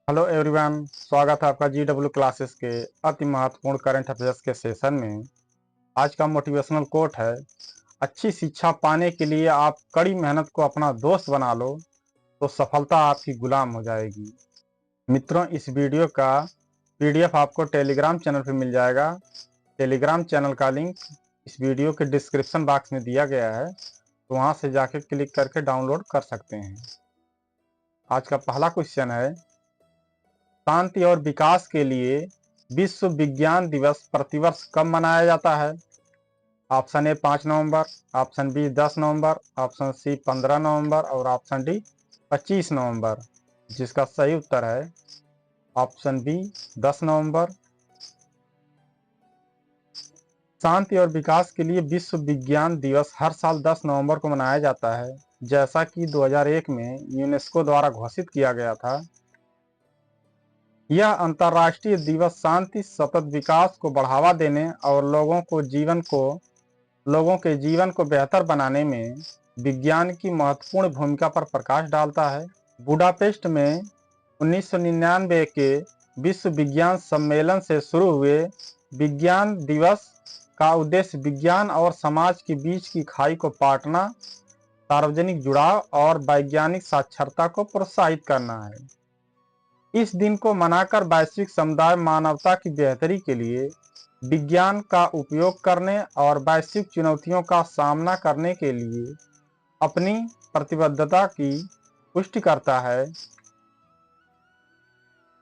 Hello everyone, स्वागत है आपका GW क्लासेस के अति महत्वपूर्ण करंट अफेयर्स के सेशन में। आज का मोटिवेशनल कोट है, अच्छी शिक्षा पाने के लिए आप कड़ी मेहनत को अपना दोस्त बना लो तो सफलता आपकी गुलाम हो जाएगी। मित्रों, इस वीडियो का PDF आपको टेलीग्राम चैनल पर मिल जाएगा। टेलीग्राम चैनल का लिंक इस वीडियो के डिस्क्रिप्शन बॉक्स में दिया गया है, तो वहाँ से जाके क्लिक करके डाउनलोड कर सकते हैं। आज का पहला क्वेश्चन है, शांति और विकास के लिए विश्व विज्ञान दिवस प्रतिवर्ष कब मनाया जाता है? ऑप्शन ए 5 नवंबर, ऑप्शन बी 10 नवंबर, ऑप्शन सी 15 नवंबर और ऑप्शन डी 25 नवंबर। जिसका सही उत्तर है ऑप्शन बी 10 नवंबर। शांति और विकास के लिए विश्व विज्ञान दिवस हर साल 10 नवंबर को मनाया जाता है, जैसा कि 2001 में यूनेस्को द्वारा घोषित किया गया था। यह अंतर्राष्ट्रीय दिवस शांति, सतत विकास को बढ़ावा देने और लोगों के जीवन को बेहतर बनाने में विज्ञान की महत्वपूर्ण भूमिका पर प्रकाश डालता है। बुडापेस्ट में 1999 के विश्व विज्ञान सम्मेलन से शुरू हुए विज्ञान दिवस का उद्देश्य विज्ञान और समाज के बीच की खाई को पाटना, सार्वजनिक जुड़ाव और वैज्ञानिक साक्षरता को प्रोत्साहित करना है। इस दिन को मनाकर वैश्विक समुदाय मानवता की बेहतरी के लिए विज्ञान का उपयोग करने और वैश्विक चुनौतियों का सामना करने के लिए अपनी प्रतिबद्धता की पुष्टि करता है।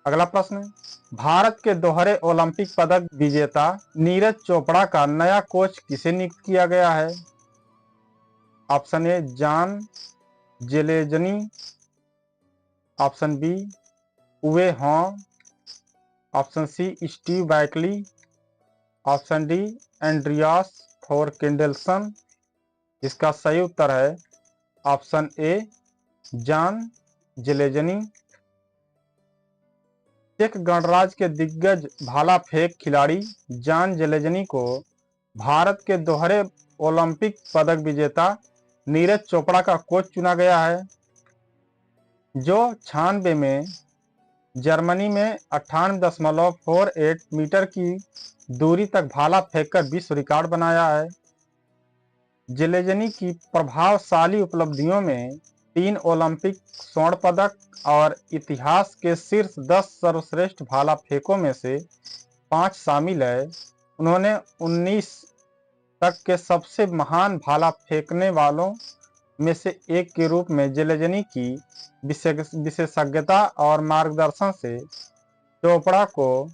अगला प्रश्न, भारत के दोहरे ओलंपिक पदक विजेता नीरज चोपड़ा का नया कोच किसे नियुक्त किया गया है? Option A John Zelezny, option B Uwe Hohn, option C Steve Backley, option D Andreas Thorkildsen. इसका सही उत्तर है ऑप्शन ए जॉन जेलेजनी। चेक गणराज्य के दिग्गज भाला फेंक खिलाड़ी जॉन जेलेजनी को भारत के दोहरे ओलंपिक पदक विजेता नीरज चोपड़ा का कोच चुना गया है, जो 96 में जर्मनी में 98.48 मीटर की दूरी तक भाला फेंककर विश्व रिकॉर्ड बनाया है। जेलेजनी की प्रभावशाली उपलब्धियों में 3 ओलंपिक स्वर्ण पदक और इतिहास के शीर्ष 10 सर्वश्रेष्ठ भाला फेंकों में से 5 शामिल है। उन्होंने 19 तक के सबसे महान भाला फेंकने वालों में से एक के रूप में जेलेजनी की विशेषज्ञता और मार्गदर्शन से चोपड़ा को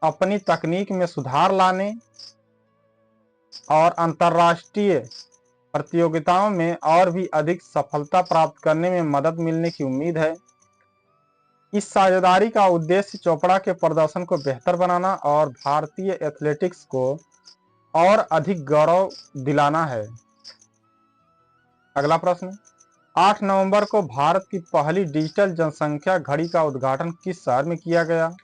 अपनी तकनीक में सुधार लाने और अंतर्राष्ट्रीय प्रतियोगिताओं में और भी अधिक सफलता प्राप्त करने में मदद मिलने की उम्मीद है। इस साझेदारी का उद्देश्य चोपड़ा के प्रदर्शन को बेहतर बनाना और भारतीय एथलेटिक्स को और अधिक गौरव दिलाना है। अगला प्रश्न, 8 नवंबर को भारत की पहली डिजिटल जनसंख्या घड़ी का उद्घाटन किस शहर में किया गया?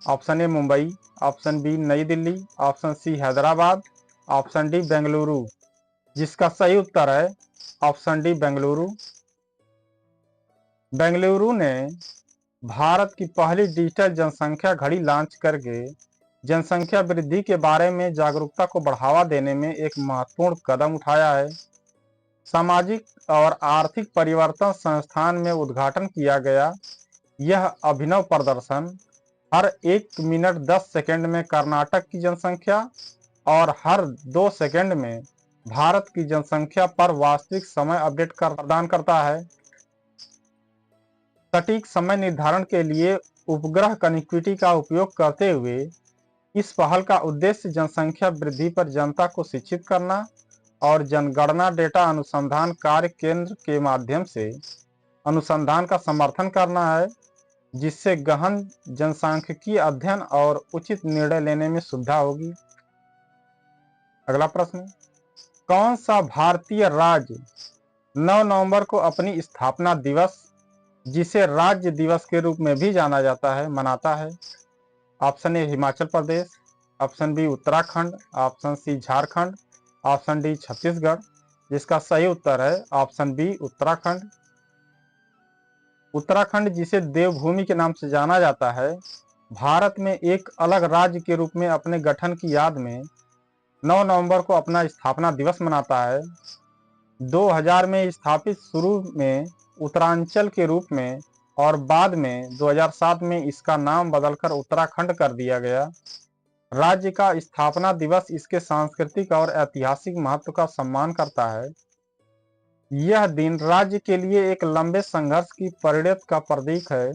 Option A Mumbai, option B New Delhi, option C Hyderabad, option D Bengaluru. जिसका सही उत्तर है ऑप्शन डी बेंगलुरु। बेंगलुरु ने भारत की पहली डिजिटल जनसंख्या घड़ी लॉन्च करके जनसंख्या वृद्धि के बारे में जागरूकता को बढ़ावा देने में एक महत्वपूर्ण कदम उठाया है। सामाजिक और आर्थिक परिवर्तन संस्थान में उद्घाटन किया गया यह अभिनव प्रदर्शन हर 1 मिनट 10 सेकंड में कर्नाटक की जनसंख्या और हर 2 सेकंड में भारत की जनसंख्या पर वास्तविक समय अपडेट प्रदान करता है। सटीक समय निर्धारण के लिए उपग्रह कनेक्टिविटी का उपयोग करते हुए इस पहल का उद्देश्य जनसंख्या वृद्धि पर जनता को शिक्षित करना और जनगणना डेटा अनुसंधान कार्य केंद्र के माध्यम से अनुसंधान का समर्थन करना है, जिससे गहन जनसांख्यिकीय अध्ययन और उचित निर्णय लेने में सुविधा होगी। अगला प्रश्न, कौन सा भारतीय राज्य 9 नवंबर को अपनी स्थापना दिवस, जिसे राज्य दिवस के रूप में भी जाना जाता है, मनाता है? Option A Himachal Pradesh, option B Uttarakhand, option C Jharkhand, option D Chhattisgarh. जिसका सही उत्तर है ऑप्शन बी उत्तराखंड। उत्तराखंड, जिसे देवभूमि के नाम से जाना जाता है, भारत में एक अलग राज्य के रूप में अपने गठन की याद में 9 नवंबर को अपना स्थापना दिवस मनाता है। 2000 में स्थापित, शुरू में उत्तरांचल के रूप में और बाद में 2007 में इसका नाम बदलकर उत्तराखंड कर दिया गया। राज्य का स्थापना दिवस इसके सांस्कृतिक और ऐतिहासिक महत्व का सम्मान करता है। यह दिन राज्य के लिए एक लंबे संघर्ष की परिणति का प्रतीक है,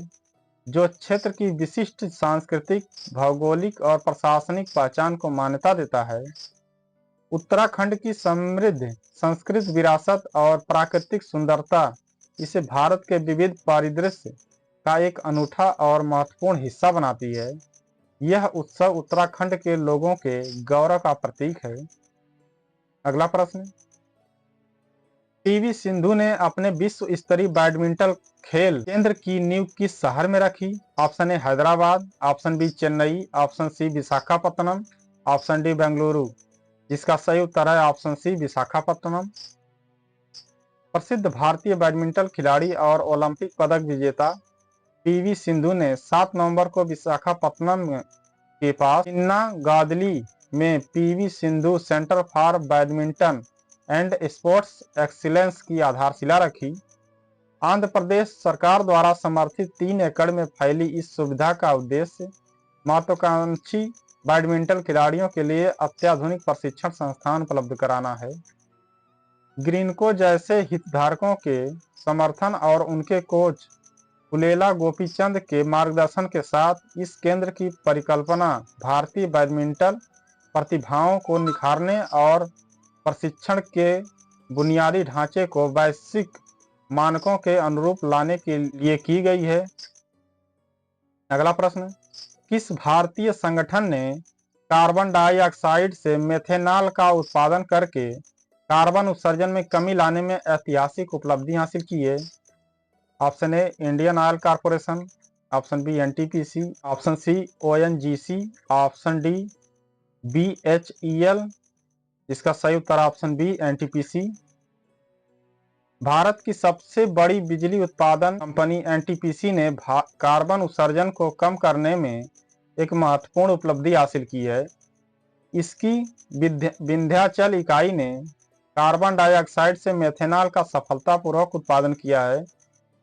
जो क्षेत्र की विशिष्ट सांस्कृतिक, भौगोलिक और प्रशासनिक पहचान को मान्यता देता है। उत्तराखंड की समृद्ध सांस्कृतिक विरासत और प्राकृतिक सुंदरता इसे भारत के विविध परिदृश्य का एक अनूठा और महत्वपूर्ण हिस्सा बनाती है। यह उत्सव उत्तराखंड के लोगों के गौरव का प्रतीक है। अगला प्रश्न, पीवी सिंधु ने अपने विश्व स्तरीय बैडमिंटन खेल केंद्र की नींव किस शहर में रखी? Option A Hyderabad, option B Chennai, option C Visakhapatnam, option D Bengaluru. जिसका सही उत्तर है ऑप्शन सी विशाखापत्तनम। प्रसिद्ध भारतीय बैडमिंटन खिलाड़ी और ओलंपिक पदक विजेता पीवी सिंधु ने 7 नवंबर को विशाखापत्तनम के पास चिन्नागादली में PV Sindhu centre for badminton and sports excellence की आधारशिला रखी। आंध्र प्रदेश सरकार द्वारा समर्थित 3 एकड़ में फैली इस सुविधा का उद्देश्य महत्वाकांक्षी बैडमिंटन खिलाड़ियों के लिए अत्याधुनिक प्रशिक्षण संस्थान उपलब्ध कराना है। ग्रीनको जैसे हितधारकों के समर्थन और उनके कोच पुलेला गोपीचंद के मार्गदर्शन के साथ इस केंद्र की परिकल्पना भारतीय बैडमिंटन प्रतिभाओं को निखारने और प्रशिक्षण के बुनियादी ढांचे को वैश्विक मानकों के अनुरूप लाने के लिए की गई है। अगला प्रश्न, किस भारतीय संगठन ने कार्बन डाइऑक्साइड से मेथेनॉल का उत्पादन करके कार्बन उत्सर्जन में कमी लाने में ऐतिहासिक उपलब्धि हासिल की है? Option A Indian Oil Corporation, option B NTPC, option C ONGC, option D BHEL. इसका सही उत्तर ऑप्शन बी एनटीपीसी। भारत की सबसे बड़ी बिजली उत्पादन कंपनी एनटीपीसी ने कार्बन उत्सर्जन को कम करने में एक महत्वपूर्ण उपलब्धि हासिल की है। इसकी विंध्याचल इकाई ने कार्बन डाइऑक्साइड से मेथेनॉल का सफलतापूर्वक उत्पादन किया है,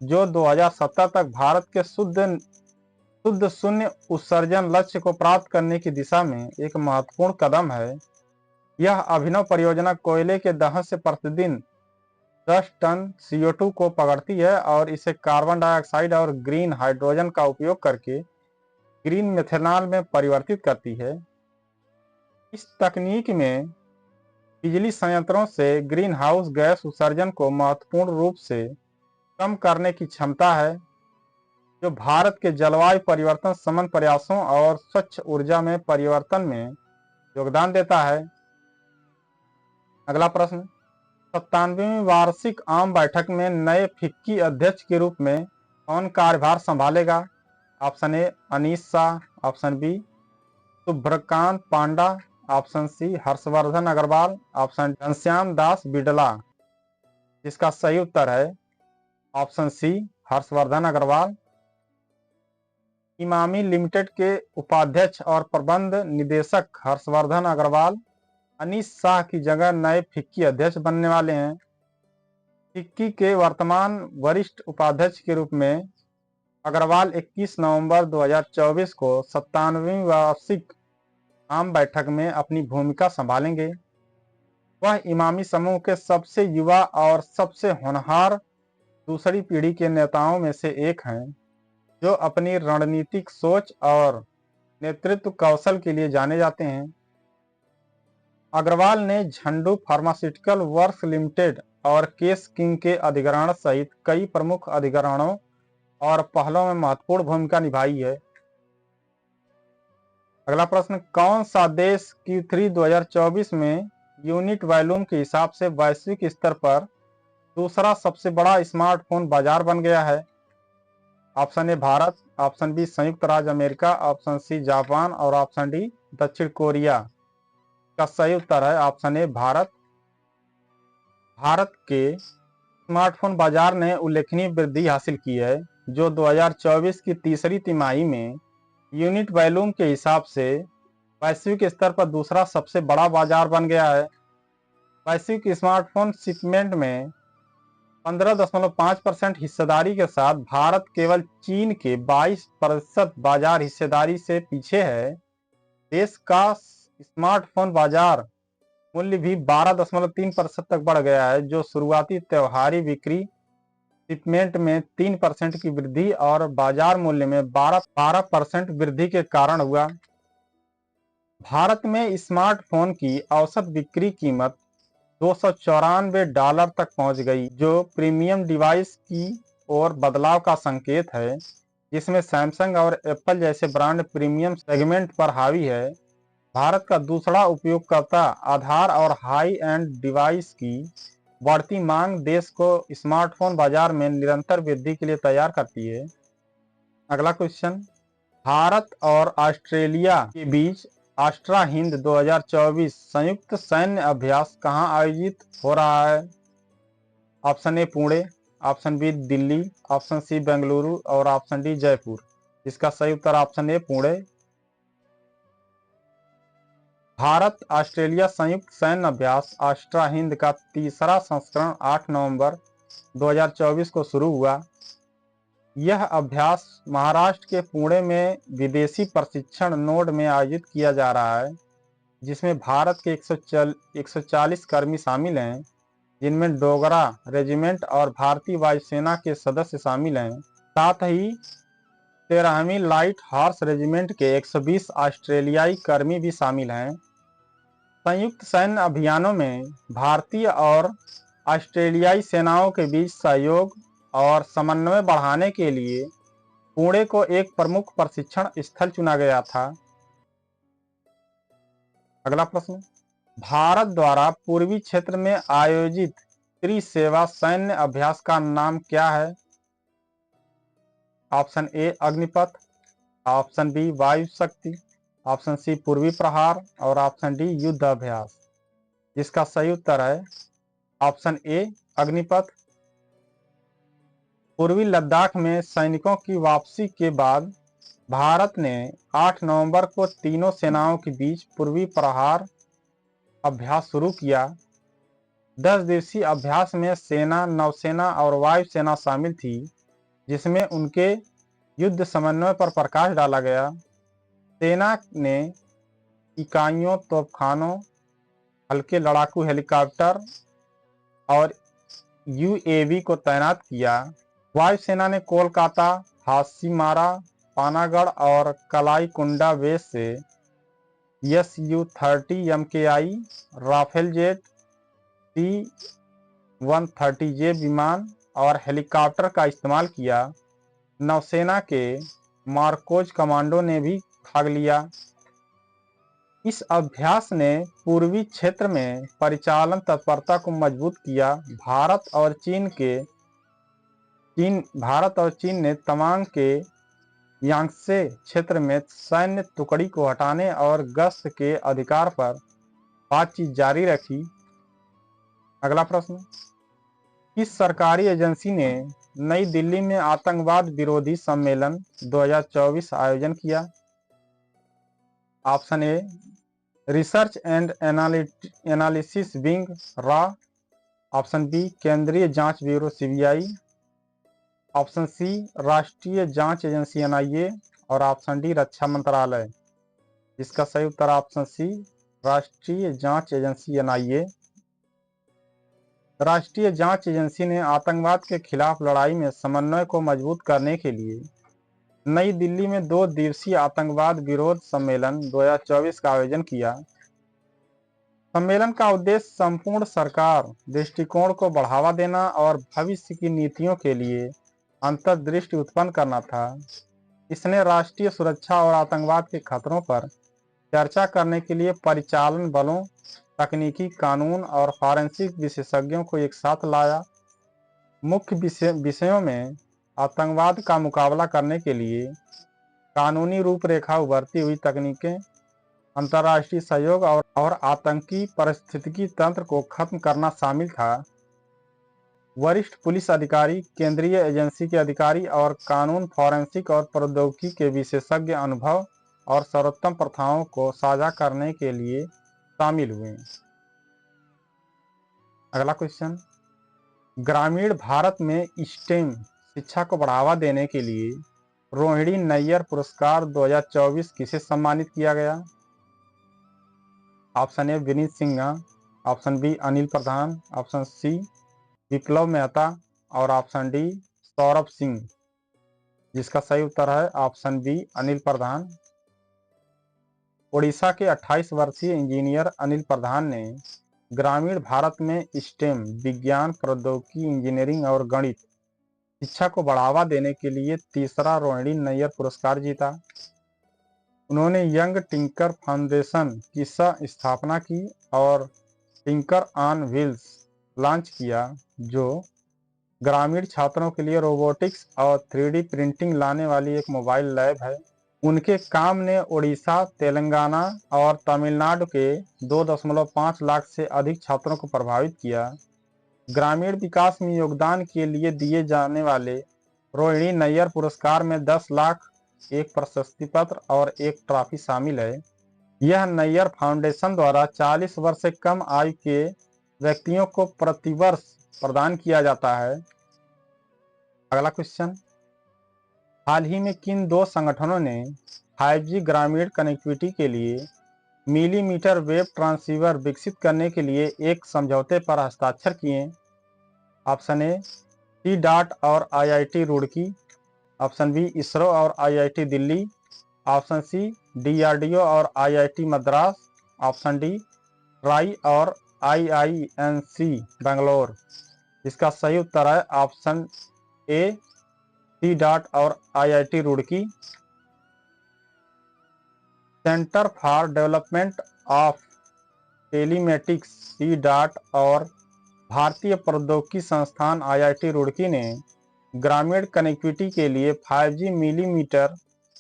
जो 2070 तक भारत के शुद्ध शून्य उत्सर्जन लक्ष्य को प्राप्त करने की दिशा में एक महत्वपूर्ण कदम है। यह अभिनव परियोजना कोयले के दहन से प्रतिदिन 10 टन CO2 को पकड़ती है और इसे कार्बन डाइऑक्साइड और ग्रीन हाइड्रोजन का उपयोग करके ग्रीन मेथेनॉल में परिवर्तित करती है। इस तकनीक में बिजली संयंत्रों से ग्रीन हाउस गैस उत्सर्जन को महत्वपूर्ण रूप से कम करने की क्षमता है, जो भारत के जलवायु परिवर्तन शमन प्रयासों और स्वच्छ ऊर्जा में परिवर्तन में योगदान देता है। अगला प्रश्न, 97वीं वार्षिक आम बैठक में नए फिक्की अध्यक्ष के रूप में कौन कार्यभार संभालेगा? Option A Anish Shah, option B Subhrakant Panda, option C Harshvardhan Agarwal, option Ghanshyam Das Birla. जिसका सही उत्तर है option C Harshvardhan Agarwal. Emami limited के उपाध्यक्ष और प्रबंध निदेशक हर्षवर्धन अग्रवाल अनीश शाह की जगह नए फिक्की अध्यक्ष बनने वाले हैं। फिक्की के वर्तमान वरिष्ठ उपाध्यक्ष के रूप में अग्रवाल 21 नवंबर 2024 को 97वीं वार्षिक आम बैठक में अपनी भूमिका संभालेंगे। वह इमामी समूह के सबसे युवा और सबसे होनहार दूसरी पीढ़ी के नेताओं में से एक हैं, जो अपनी रणनीतिक सोच और नेतृत्व कौशल के लिए जाने जाते हैं। अग्रवाल ने झंडू फार्मास्यूटिकल वर्क्स लिमिटेड और केस किंग के अधिग्रहण सहित कई प्रमुख अधिग्रहणों और पहलों में महत्वपूर्ण भूमिका निभाई है। अगला प्रश्न, कौन सा देश Q3 2024 में यूनिट वॉल्यूम के हिसाब से वैश्विक स्तर पर दूसरा सबसे बड़ा स्मार्टफोन बाजार बन गया है? Option A Bharat, option B संयुक्त राज्य अमेरिका, ऑप्शन सी जापान और ऑप्शन डी दक्षिण कोरिया। का सही उत्तर है ऑप्शन ए भारत। भारत के स्मार्टफोन बाजार ने उल्लेखनीय वृद्धि हासिल की है। जो 2024 की तीसरी तिमाही में यूनिट वॉल्यूम के हिसाब से वैश्विक स्तर पर दूसरा सबसे बड़ा बाजार बन गया है। वैश्विक स्मार्टफोन शिपमेंट में 15.5% हिस्सेदारी के साथ भारत केवल चीन के 22% बाजार हिस्सेदारी से पीछे है। देश का स्मार्टफोन बाजार मूल्य भी 12.3% तक बढ़ गया है, जो शुरुआती त्योहारी बिक्री शिपमेंट में 3% की वृद्धि और बाजार मूल्य में 12% वृद्धि के कारण हुआ। भारत में स्मार्टफोन की औसत बिक्री कीमत $294 तक पहुंच गई, जो प्रीमियम डिवाइस की ओर बदलाव का संकेत है, जिसमें सैमसंग और एप्पल जैसे ब्रांड प्रीमियम सेगमेंट पर हावी है। भारत का दूसरा उपयोगकर्ता आधार और हाई एंड डिवाइस की बढ़ती मांग देश को स्मार्टफोन बाजार में निरंतर वृद्धि के लिए तैयार करती है। अगला क्वेश्चन, भारत और ऑस्ट्रेलिया के बीच ऑस्ट्रा हिंद 2024 संयुक्त सैन्य अभ्यास कहां आयोजित हो रहा है? Option A Pune, option B Delhi, option C Bengaluru और ऑप्शन डी जयपुर। इसका सही उत्तर option A Pune. Bharat Australia संयुक्त सैन्य अभ्यास ऑस्ट्रा हिंद का तीसरा संस्करण 8 नवंबर 2024 को शुरू हुआ। यह अभ्यास महाराष्ट्र के पुणे में विदेशी प्रशिक्षण नोड में आयोजित किया जा रहा है, जिसमें भारत के 140 कर्मी शामिल हैं, जिनमें डोगरा रेजिमेंट और भारतीय वायुसेना के सदस्य शामिल हैं। साथ ही 13वीं लाइट हॉर्स रेजिमेंट के 120 ऑस्ट्रेलियाई कर्मी भी शामिल हैं। संयुक्त सैन्य अभियानों में भारतीय और ऑस्ट्रेलियाई सेनाओं के बीच सहयोग और समन्वय बढ़ाने के लिए पुणे को एक प्रमुख प्रशिक्षण स्थल चुना गया था। अगला प्रश्न, भारत द्वारा पूर्वी क्षेत्र में आयोजित त्रिसेवा सैन्य अभ्यास का नाम क्या है? Option A Agnipath, option B Vayu Shakti, option C पूर्वी प्रहार और ऑप्शन डी युद्ध अभ्यास। जिसका सही उत्तर है ऑप्शन ए अग्निपथ। पूर्वी लद्दाख में सैनिकों की वापसी के बाद भारत ने 8 नवंबर को तीनों सेनाओं के बीच पूर्वी प्रहार अभ्यास शुरू किया। 10 दिवसीय अभ्यास में सेना, नौसेना और वायुसेना शामिल थी, जिसमें उनके युद्ध समन्वय पर प्रकाश डाला गया। सेना ने इकाइयों, तोपखानों, हल्के लड़ाकू हेलीकॉप्टर और यूएवी को तैनात किया। वायुसेना ने कोलकाता, हासीमारा, पानागढ़ और कलाईकुंडा बेस से Su-30 MKI Rafale jet, C-130J विमान और हेलीकॉप्टर का इस्तेमाल किया। नौसेना के मार्कोज कमांडो ने भी भाग लिया। इस अभ्यास ने पूर्वी क्षेत्र में परिचालन तत्परता को मजबूत किया। भारत और चीन ने तवांग के यांगत्से क्षेत्र में सैन्य टुकड़ी को हटाने और गश्त के अधिकार पर बातचीत जारी रखी। अगला प्रश्न, किस सरकारी एजेंसी ने नई दिल्ली में आतंकवाद विरोधी सम्मेलन 2024 आयोजन किया? Option A research and analysis wing रॉ, ऑप्शन बी केंद्रीय जांच ब्यूरो सीबीआई, ऑप्शन सी राष्ट्रीय जांच एजेंसी एनआईए और ऑप्शन डी रक्षा मंत्रालय। इसका सही उत्तर ऑप्शन सी राष्ट्रीय जांच एजेंसी एनआईए। राष्ट्रीय जांच एजेंसी ने आतंकवाद के खिलाफ लड़ाई में समन्वय को मजबूत करने के लिए नई दिल्ली में 2 दिवसीय आतंकवाद विरोध सम्मेलन 2024 का आयोजन किया। सम्मेलन का उद्देश्य संपूर्ण सरकार दृष्टिकोण को बढ़ावा देना और भविष्य की नीतियों के लिए अंतर्दृष्टि उत्पन्न करना था। इसने राष्ट्रीय सुरक्षा और आतंकवाद के खतरों पर चर्चा करने के लिए परिचालन बलों, तकनीकी, कानून और फॉरेंसिक विशेषज्ञों को एक साथ लाया। मुख्य विषयों में आतंकवाद का मुकाबला करने के लिए कानूनी रूपरेखा, उभरती हुई तकनीकें, अंतर्राष्ट्रीय सहयोग और आतंकी पारिस्थितिकी तंत्र को खत्म करना शामिल था। वरिष्ठ पुलिस अधिकारी, केंद्रीय एजेंसी के अधिकारी और कानून, फॉरेंसिक और प्रौद्योगिकी के विशेषज्ञ अनुभव और सर्वोत्तम प्रथाओं को साझा करने के लिए शामिल हुए। अगला क्वेश्चन, ग्रामीण भारत में स्टेम शिक्षा को बढ़ावा देने के लिए रोहिणी नैयर पुरस्कार 2024 किसे सम्मानित किया गया? Option A Vineet Sinha, option B Anil Pradhan, option C Viplav Mehta और ऑप्शन डी सौरभ सिंह। जिसका सही उत्तर है ऑप्शन बी अनिल प्रधान। ओडिशा के 28 वर्षीय इंजीनियर अनिल प्रधान ने ग्रामीण भारत में स्टेम विज्ञान, प्रौद्योगिकी, इंजीनियरिंग और गणित शिक्षा को बढ़ावा देने के लिए तीसरा रोहिणी नैयर पुरस्कार जीता। उन्होंने यंग टिंकर फाउंडेशन की स्थापना की और टिंकर ऑन व्हील्स लॉन्च किया, जो ग्रामीण छात्रों के लिए रोबोटिक्स और 3D प्रिंटिंग लाने वाली एक मोबाइल लैब है। उनके काम ने ओडिशा, तेलंगाना और तमिलनाडु के 2.5 लाख से अधिक छात्रों को प्रभावित किया। ग्रामीण विकास में योगदान के लिए दिए जाने वाले रोहिणी नैयर पुरस्कार में 10 लाख, एक प्रशस्ति पत्र और एक ट्रॉफी शामिल है। यह नैयर फाउंडेशन द्वारा 40 वर्ष से कम आयु के व्यक्तियों को प्रतिवर्ष प्रदान किया जाता है। अगला क्वेश्चन, हाल ही में किन दो संगठनों ने 5G ग्रामीण कनेक्टिविटी के लिए मिलीमीटर वेव ट्रांसीवर विकसित करने के लिए एक समझौते पर हस्ताक्षर किए? ऑप्शन ए C-DOT और IIT Roorkee, option B ISRO और IIT Delhi, option C DRDO और IIT Madras, option D TRAI और IINC बेंगलोर। इसका सही उत्तर है ऑप्शन ए C-DOT और IIT Roorkee. Centre for development of telematics C-DOT और भारतीय प्रौद्योगिकी संस्थान IIT रुड़की ने ग्रामीण कनेक्टिविटी के लिए 5G मिलीमीटर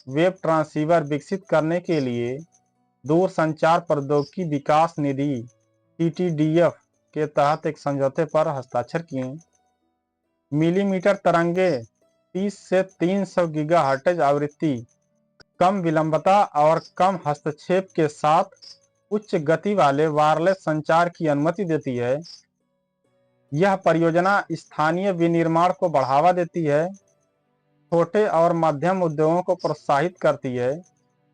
वेव ट्रांसीवर विकसित करने के लिए दूरसंचार प्रौद्योगिकी विकास निधि TTDF के तहत एक समझौते पर हस्ताक्षर किए। मिलीमीटर तरंगे 30 से 300 गीगाहर्ट्ज आवृत्ति, कम विलंबता और कम हस्तक्षेप के साथ उच्च गति वाले वायरलेस संचार की अनुमति देती है। यह परियोजना स्थानीय विनिर्माण को बढ़ावा देती है, छोटे और मध्यम उद्योगों को प्रोत्साहित करती है,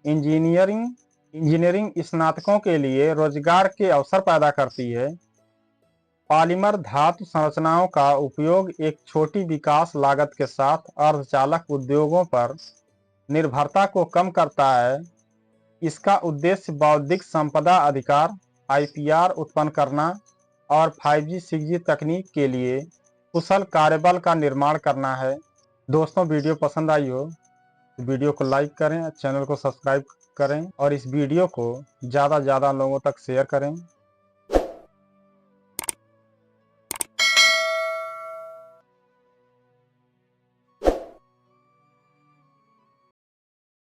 इंजीनियरिंग स्नातकों के लिए रोजगार के अवसर पैदा करती है। पॉलीमर धातु संरचनाओं का उपयोग एक छोटी विकास लागत के साथ अर्धचालक उद्योगों पर निर्भरता को कम करता है। इसका उद्देश्य बौद्धिक संपदा अधिकार IPR उत्पन्न करना और 5G 6G तकनीक के लिए कुशल कार्यबल का निर्माण करना है। दोस्तों, वीडियो पसंद आई हो तो वीडियो को लाइक करें, चैनल को सब्सक्राइब करें और इस वीडियो को ज़्यादा से ज़्यादा लोगों तक शेयर करें।